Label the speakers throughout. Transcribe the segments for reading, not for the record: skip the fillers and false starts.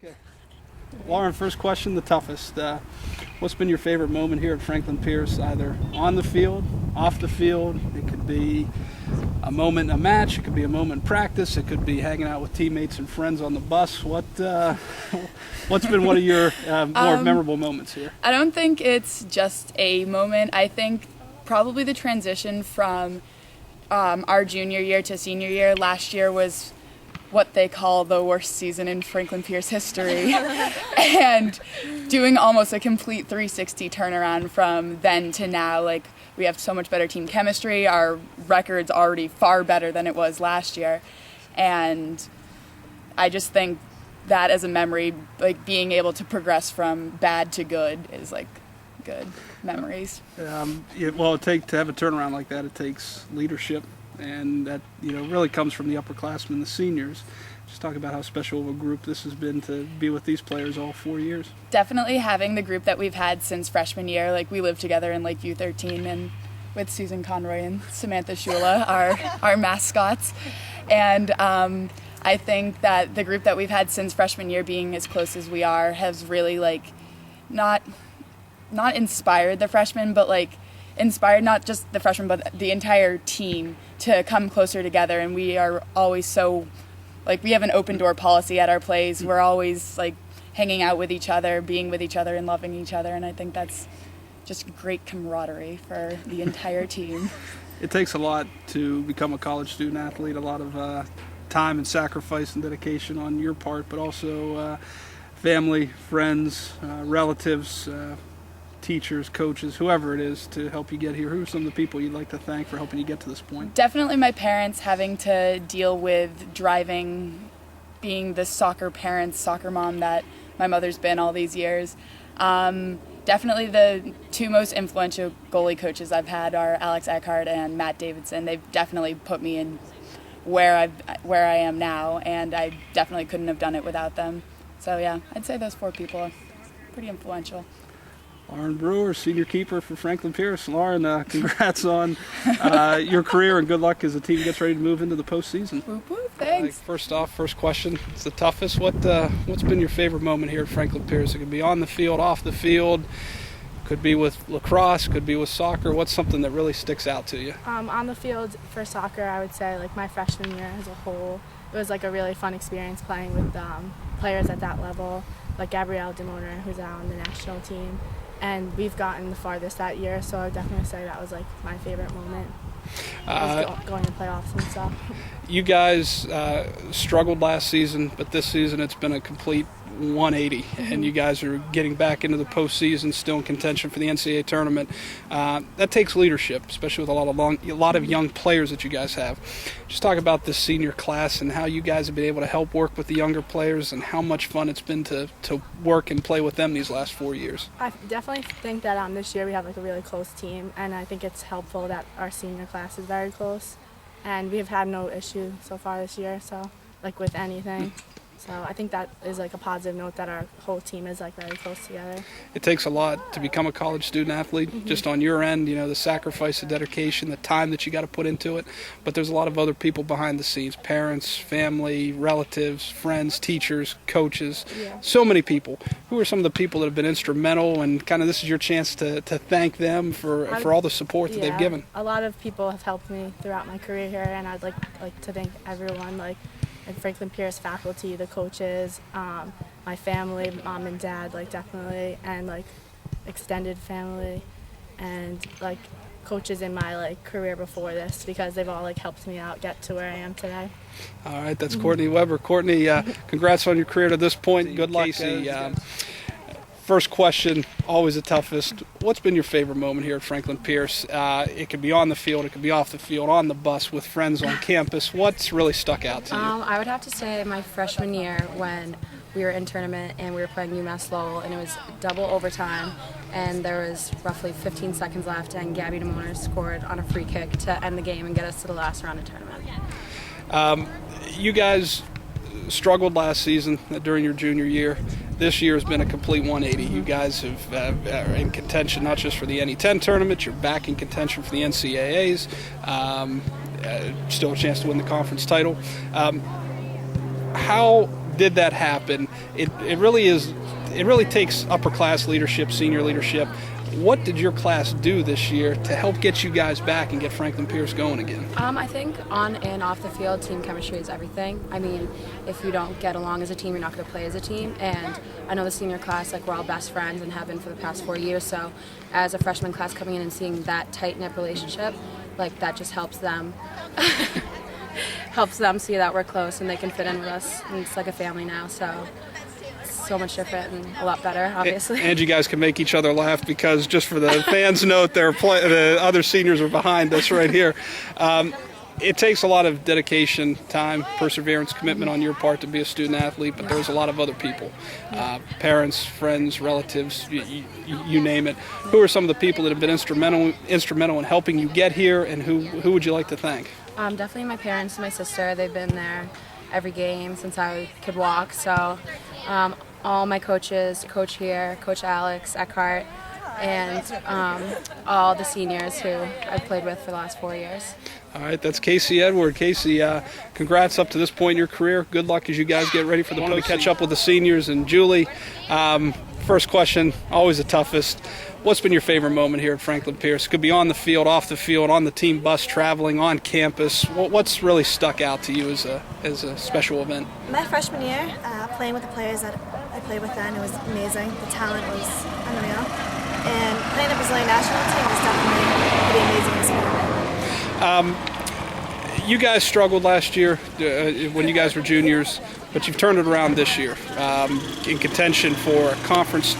Speaker 1: Okay. Lauren, first question, the toughest. What's been your favorite moment here at Franklin Pierce, either on the field, off the field? It could be a moment in a match. It could be a moment in practice. It could be hanging out with teammates and friends on the bus. What's been one of your more memorable moments here?
Speaker 2: I don't think it's just a moment. I think probably the transition from our junior year to senior year. Last year was what they call the worst season in Franklin Pierce history. And doing almost a complete 360 turnaround from then to now. Like, we have so much better team chemistry. Our record's already far better than it was last year. And I just think that as a memory, like being able to progress from bad to good is like good memories.
Speaker 1: To have a turnaround like that, it takes leadership. And that really comes from the upperclassmen, the seniors. Just talk about how special of a group this has been to be with these players all 4 years.
Speaker 2: Definitely having the group that we've had since freshman year. Like, we lived together in Lakeview 13 and with Susan Conroy and Samantha Shula, our mascots. And I think that the group that we've had since freshman year, being as close as we are, has really not inspired the freshmen, but inspired not just the freshmen but the entire team to come closer together. And we are always so we have an open door policy at our plays. We're always hanging out with each other, being with each other and loving each other, and I think that's just great camaraderie for the entire team.
Speaker 1: It takes a lot to become a college student athlete, a lot of time and sacrifice and dedication on your part, but also family, friends, relatives, teachers, coaches, whoever it is to help you get here. Who are some of the people you'd like to thank for helping you get to this point?
Speaker 2: Definitely my parents, having to deal with driving, being the soccer parent, soccer mom that my mother's been all these years. Definitely the two most influential goalie coaches I've had are Alex Eckhart and Matt Davidson. They've definitely put me in where I am now, and I definitely couldn't have done it without them. So yeah, I'd say those four people are pretty influential.
Speaker 1: Lauren Brewer, senior keeper for Franklin Pierce. Lauren, congrats on your career and good luck as the team gets ready to move into the postseason.
Speaker 2: Whoop, whoop, thanks.
Speaker 1: First question, it's the toughest. What's been your favorite moment here at Franklin Pierce? It could be on the field, off the field, could be with lacrosse, could be with soccer. What's something that really sticks out to you?
Speaker 3: On the field for soccer, I would say my freshman year as a whole, it was a really fun experience playing with players at that level, like Gabrielle Demoner, who's now on the national team. And we've gotten the farthest that year, so I would definitely say that was my favorite moment. Going to playoffs and stuff.
Speaker 1: You guys struggled last season, but this season it's been a complete 180, and you guys are getting back into the postseason, still in contention for the NCAA tournament. That takes leadership, especially with a lot of young players that you guys have. Just talk about this senior class and how you guys have been able to help work with the younger players and how much fun it's been to work and play with them these last 4 years.
Speaker 3: I definitely think that this year we have a really close team, and I think it's helpful that our senior class is very close, and we have had no issue so far this year, so with anything. So I think that is a positive note that our whole team is very close together.
Speaker 1: It takes a lot to become a college student athlete, just on your end, the sacrifice, the dedication, the time that you got to put into it. But there's a lot of other people behind the scenes, parents, family, relatives, friends, teachers, coaches, so many people. Who are some of the people that have been instrumental, and kind of this is your chance to thank them for all the support that they've given?
Speaker 3: A lot of people have helped me throughout my career here, and I'd like to thank everyone, and Franklin Pierce faculty, the coaches, my family, mom and dad, definitely, and extended family, and coaches in my career before this, because they've all helped me out get to where I am today.
Speaker 1: All right, that's Courtney Weber. Courtney, congrats on your career to this point. Good luck. Casey, first question, always the toughest. What's been your favorite moment here at Franklin Pierce? It could be on the field, it could be off the field, on the bus, with friends on campus. What's really stuck out to you?
Speaker 4: I would have to say my freshman year when we were in tournament and we were playing UMass Lowell, and it was double overtime, and there was roughly 15 seconds left, and Gabby DeMoner scored on a free kick to end the game and get us to the last round of tournament.
Speaker 1: You guys struggled last season during your junior year. This year has been a complete 180. You guys are in contention not just for the NE10 tournament, you're back in contention for the NCAAs, still a chance to win the conference title. How did that happen? It really takes upper class leadership, senior leadership. What did your class do this year to help get you guys back and get Franklin Pierce going again?
Speaker 4: I think on and off the field, team chemistry is everything. I mean, if you don't get along as a team, you're not going to play as a team. And I know the senior class, like, we're all best friends and have been for the past 4 years. So as a freshman class coming in and seeing that tight-knit relationship, like, that just helps them helps them see that we're close and they can fit in with us. And it's like a family now, so so much different and a lot better, obviously.
Speaker 1: And you guys can make each other laugh, because just for the fans' note, the other seniors are behind us right here. It takes a lot of dedication, time, perseverance, commitment on your part to be a student athlete, but there's a lot of other people, parents, friends, relatives, you name it. Who are some of the people that have been instrumental in helping you get here, and who would you like to thank?
Speaker 4: Definitely my parents and my sister. They've been there every game since I could walk. So all my coaches, Coach here, Coach Alex Eckhart, and all the seniors who I've played with for the last 4 years.
Speaker 1: All right, that's Casey Edward. Casey, congrats up to this point in your career. Good luck as you guys get ready for the postseason. To catch up with the seniors. And Julie, first question, always the toughest. What's been your favorite moment here at Franklin Pierce? It could be on the field, off the field, on the team bus, traveling, on campus. What's really stuck out to you as a special event?
Speaker 5: My freshman year, playing with the players that I played with then, it was amazing. The talent was unreal. And playing the Brazilian national team was definitely pretty amazing experience.
Speaker 1: You guys struggled last year when you guys were juniors, but you've turned it around this year, in contention for a conference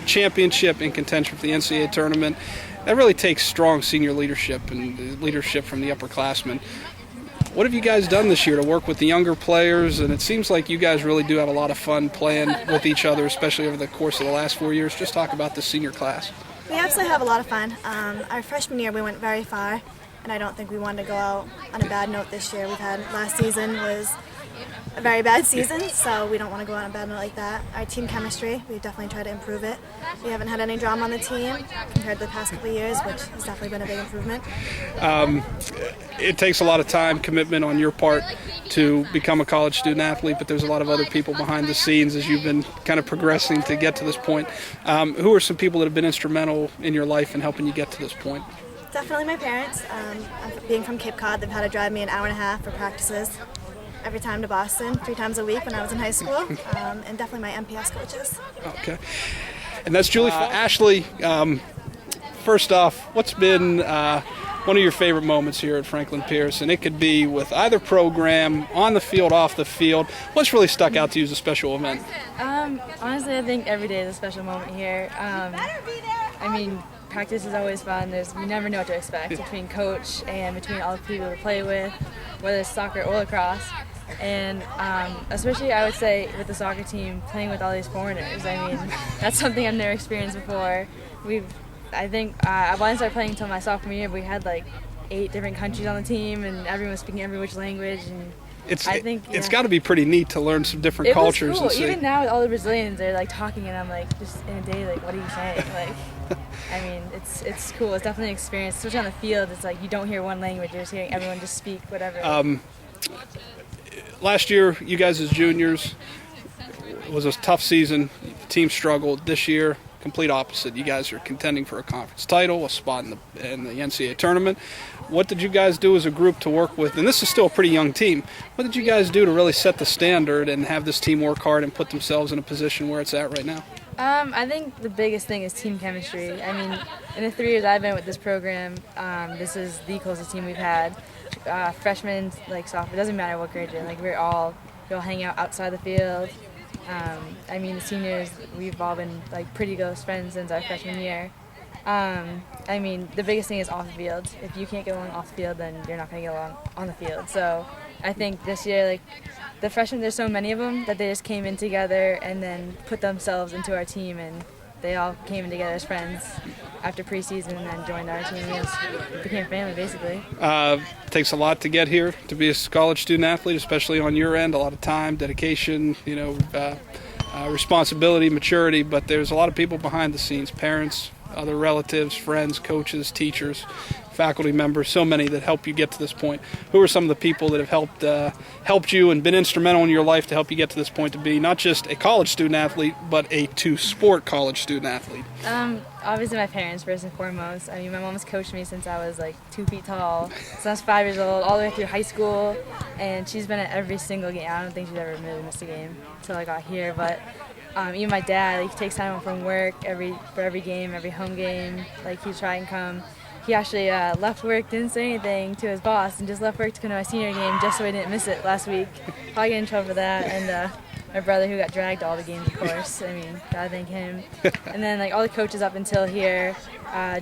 Speaker 1: championship, in contention for the NCAA tournament. That really takes strong senior leadership and leadership from the upperclassmen. What have you guys done this year to work with the younger players? And it seems like you guys really do have a lot of fun playing with each other, especially over the course of the last 4 years. Just talk about the senior class.
Speaker 5: We absolutely have a lot of fun. Our freshman year, we went very far, and I don't think we wanted to go out on a bad note this year. Last season was a very bad season, so we don't want to go on a bad note like that. Our team chemistry, we've definitely tried to improve it. We haven't had any drama on the team compared to the past couple of years, which has definitely been a big improvement.
Speaker 1: It takes a lot of time, commitment on your part to become a college student athlete, but there's a lot of other people behind the scenes as you've been kind of progressing to get to this point. Who are some people that have been instrumental in your life in helping you get to this point?
Speaker 5: Definitely my parents. Being from Cape Cod, they've had to drive me an hour and a half for practices every time to Boston, 3 times a week when I was in high school, and definitely my MPS coaches.
Speaker 1: Okay. And that's Julie. Ashley, first off, what's been one of your favorite moments here at Franklin Pierce? And it could be with either program, on the field, off the field. What's really stuck out to you as a special event?
Speaker 6: Honestly, I think every day is a special moment here. I mean, practice is always fun. You never know what to expect between coach and between all the people to play with, whether it's soccer or lacrosse. And especially, I would say, with the soccer team, playing with all these foreigners. I mean, that's something I've never experienced before. I didn't start playing until my sophomore year. We had like 8 different countries on the team, and everyone was speaking every which language. And it's got to be pretty neat to learn some different cultures. It was cool.
Speaker 1: And
Speaker 6: even now with all the Brazilians, they're like talking, and I'm like, just in a day, like, what are you saying? Like, I mean, it's cool. It's definitely an experience, especially on the field. It's like you don't hear one language; you're just hearing everyone just speak whatever.
Speaker 1: Last year, you guys as juniors, it was a tough season. The team struggled. This year, complete opposite. You guys are contending for a conference title, a spot in the NCAA tournament. What did you guys do as a group to work with? And this is still a pretty young team. What did you guys do to really set the standard and have this team work hard and put themselves in a position where it's at right now?
Speaker 6: I think the biggest thing is team chemistry. I mean, in the 3 years I've been with this program, this is the closest team we've had. Freshmen, like sophomore, it doesn't matter what grade you're in. Like, we all hang out outside the field. I mean, the seniors, we've all been like pretty close friends since our freshman year. I mean, the biggest thing is off the field. If you can't get along off the field, then you're not going to get along on the field. So I think this year, like, the freshmen, there's so many of them that they just came in together and then put themselves into our team, and they all came in together as friends after preseason and then joined our team. We became family, basically.
Speaker 1: It takes a lot to get here to be a college student athlete, especially on your end. A lot of time, dedication, responsibility, maturity. But there's a lot of people behind the scenes: parents, other relatives, friends, coaches, teachers, faculty members, so many that help you get to this point. Who are some of the people that have helped you and been instrumental in your life to help you get to this point to be not just a college student athlete, but a two-sport college student athlete?
Speaker 6: Obviously my parents first and foremost. I mean, my mom's coached me since I was like 2 feet tall, since I was 5 years old, all the way through high school, and she's been at every single game. I don't think she's ever really missed a game until I got here, but even my dad, he takes time home from work for every game, every home game. Like, he try and come. He actually left work, didn't say anything to his boss, and just left work to come to my senior game just so I didn't miss it last week. Probably get in trouble for that. And my brother, who got dragged to all the games, of course. I mean, gotta thank him. And then like all the coaches up until here,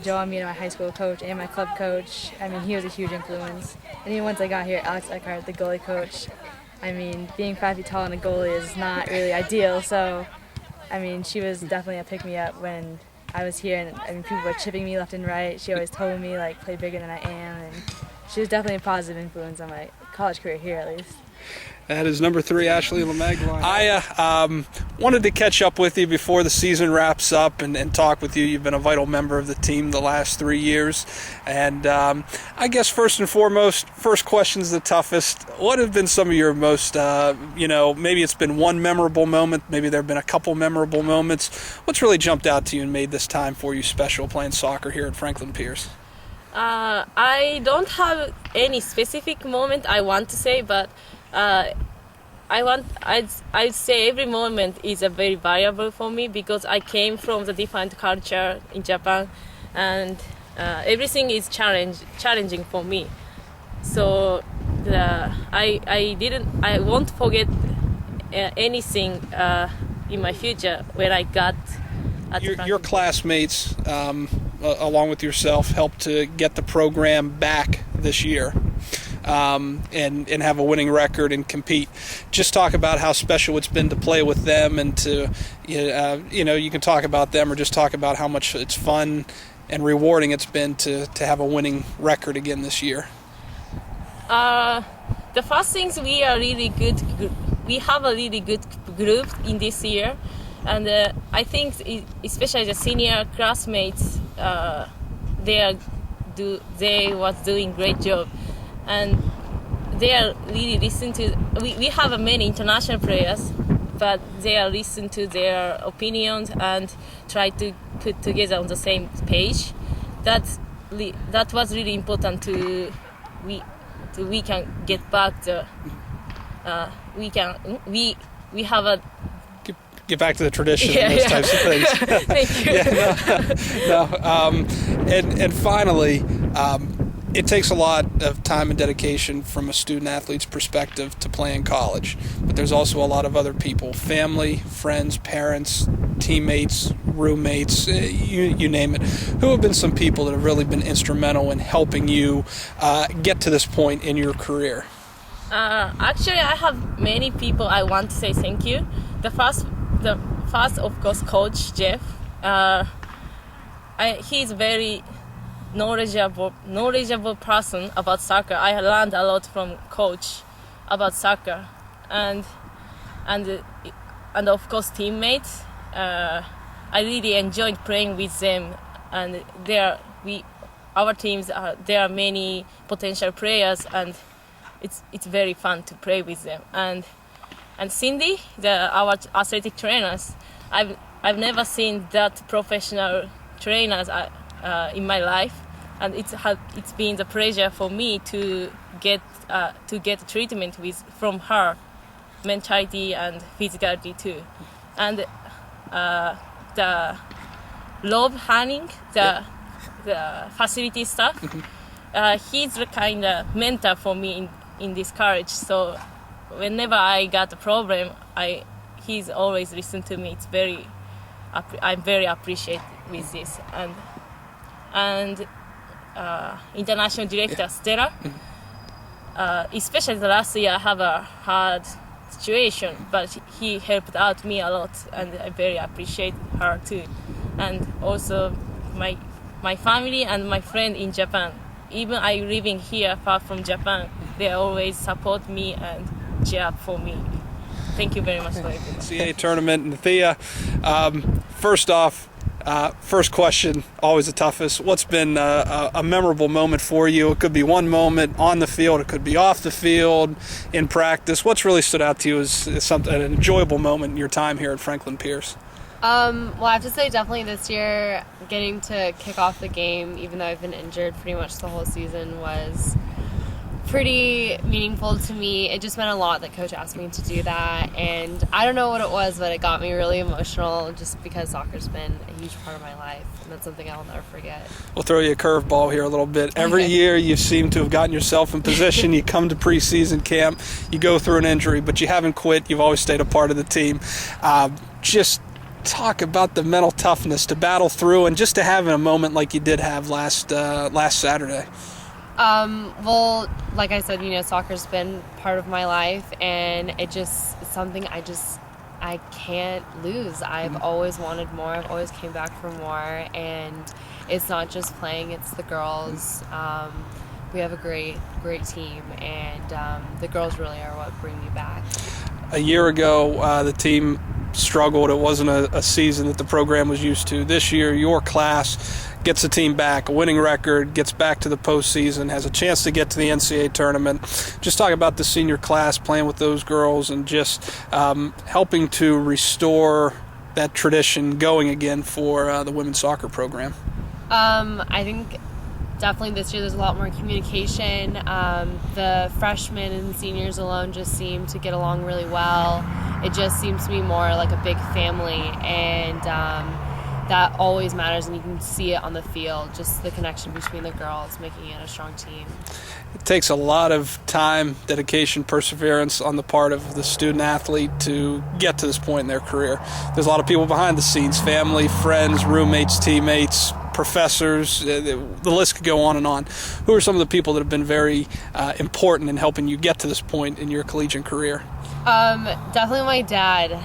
Speaker 6: Joe Amino, my high school coach, and my club coach. I mean, he was a huge influence. And even once I got here, Alex Eckhart, the goalie coach. I mean, being 5 feet tall and a goalie is not really ideal. So, I mean, she was definitely a pick-me-up when I was here, and I mean, people were chipping me left and right. She always told me, like, play bigger than I am, and she was definitely a positive influence on my college career here, at least.
Speaker 1: That is number 3, Ashley Lemegline.
Speaker 7: I wanted to catch up with you before the season wraps up and talk with you. You've been a vital member of the team the last 3 years. And I guess first and foremost, first question's the toughest. What have been some of your most, maybe it's been one memorable moment, maybe there have been a couple memorable moments. What's really jumped out to you and made this time for you special playing soccer here at Franklin Pierce?
Speaker 8: I don't have any specific moment I want to say, but I'd say every moment is a very valuable for me because I came from the different culture in Japan, and everything is challenging for me. So I won't forget anything in my future when I got at
Speaker 1: your classmates, along with yourself, helped to get the program back this year. And have a winning record and compete. Just talk about how special it's been to play with them, and to, you can talk about them or just talk about how much it's fun and rewarding it's been to have a winning record again this year.
Speaker 8: The first things, we are really good. We have a really good group in this year, and I think especially the senior classmates, they was doing great job. And they are really listen to. We have many international players, but they are listen to their opinions and try to put together on the same page. That was really important we can get back the. We have a.
Speaker 1: Get back to the tradition and those types of things.
Speaker 8: Thank you.
Speaker 1: And finally. It takes a lot of time and dedication from a student athlete's perspective to play in college, but there's also a lot of other people, family, friends, parents, teammates, roommates, you name it, who have been some people that have really been instrumental in helping you get to this point in your career.
Speaker 8: Actually, I have many people I want to say thank you. The first of course, Coach Jeff. He's very knowledgeable person about soccer. I learned a lot from Coach about soccer, and of course teammates. I really enjoyed playing with them, and our teams there are many potential players, and it's very fun to play with them. And Cindy, our athletic trainers, I've never seen that professional trainers in my life, and it's been the pleasure for me to get treatment from her, mentality and physicality too. And the Rob Hanning, the facility staff, he's the kind of mentor for me in this college. So whenever I got a problem, he's always listened to me. I'm very appreciative with this. And international director Stella, especially the last year I have a hard situation, but he helped out me a lot, and I very appreciate her too. And also my family and my friend in Japan, even I living here far from Japan, they always support me and cheer up for me. Thank you very much for everything.
Speaker 1: NCAA tournament, and Thea, first off,
Speaker 7: First question, always the toughest. What's been a memorable moment for you? It could be one moment on the field, it could be off the field, in practice. What's really stood out to you as something, an enjoyable moment in your time here at Franklin Pierce?
Speaker 9: Well, I have to say definitely this year getting to kick off the game, even though I've been injured pretty much the whole season, was pretty meaningful to me. It just meant a lot that Coach asked me to do that, and I don't know what it was, but it got me really emotional just because soccer's been a huge part of my life, and that's something I'll never forget.
Speaker 7: We'll throw you a curveball here a little bit. Every year you seem to have gotten yourself in position. You come to preseason camp, you go through an injury, but you haven't quit. You've always stayed a part of the team. Just talk about the mental toughness to battle through and just to have a moment like you did have last Saturday.
Speaker 9: Well, like I said, soccer's been part of my life, and it's something I can't lose. I've always wanted more. I've always came back for more, and it's not just playing, it's the girls. We have a great team, and the girls really are what bring me back.
Speaker 7: A year ago, the team struggled. It wasn't a season that the program was used to. This year, your class gets the team back, a winning record, gets back to the postseason, has a chance to get to the NCAA tournament. Just talk about the senior class, playing with those girls, and just helping to restore that tradition going again for the women's soccer program.
Speaker 9: I think definitely this year there's a lot more communication. The freshmen and seniors alone just seem to get along really well. It just seems to be more like a big family, and that always matters, and you can see it on the field, just the connection between the girls, making it a strong team.
Speaker 7: It takes a lot of time, dedication, perseverance on the part of the student athlete to get to this point in their career. There's a lot of people behind the scenes, family, friends, roommates, teammates, professors, the list could go on and on. Who are some of the people that have been very important in helping you get to this point in your collegiate career?
Speaker 9: Definitely my dad.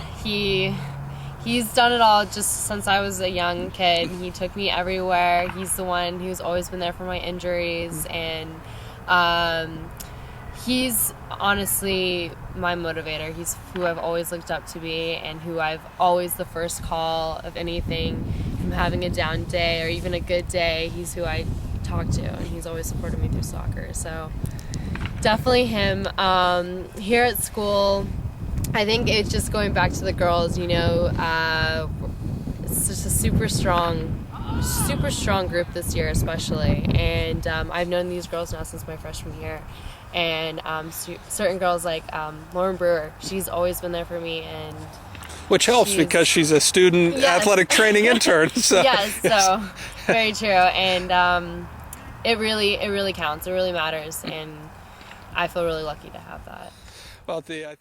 Speaker 9: He's done it all just since I was a young kid. He took me everywhere. He's the one who's always been there for my injuries, and he's honestly my motivator. He's who I've always looked up to be, and who I've always the first call of anything, from having a down day or even a good day. He's who I talk to, and he's always supported me through soccer. So definitely him. Here at school, I think it's just going back to the girls, it's just a super strong group this year especially, and I've known these girls now since my freshman year, and certain girls like Lauren Brewer, she's always been there for me, and
Speaker 7: which helps because she's a student athletic training intern. So.
Speaker 9: Yes, so very true, and it really counts, it really matters, and I feel really lucky to have that.
Speaker 7: Well, I think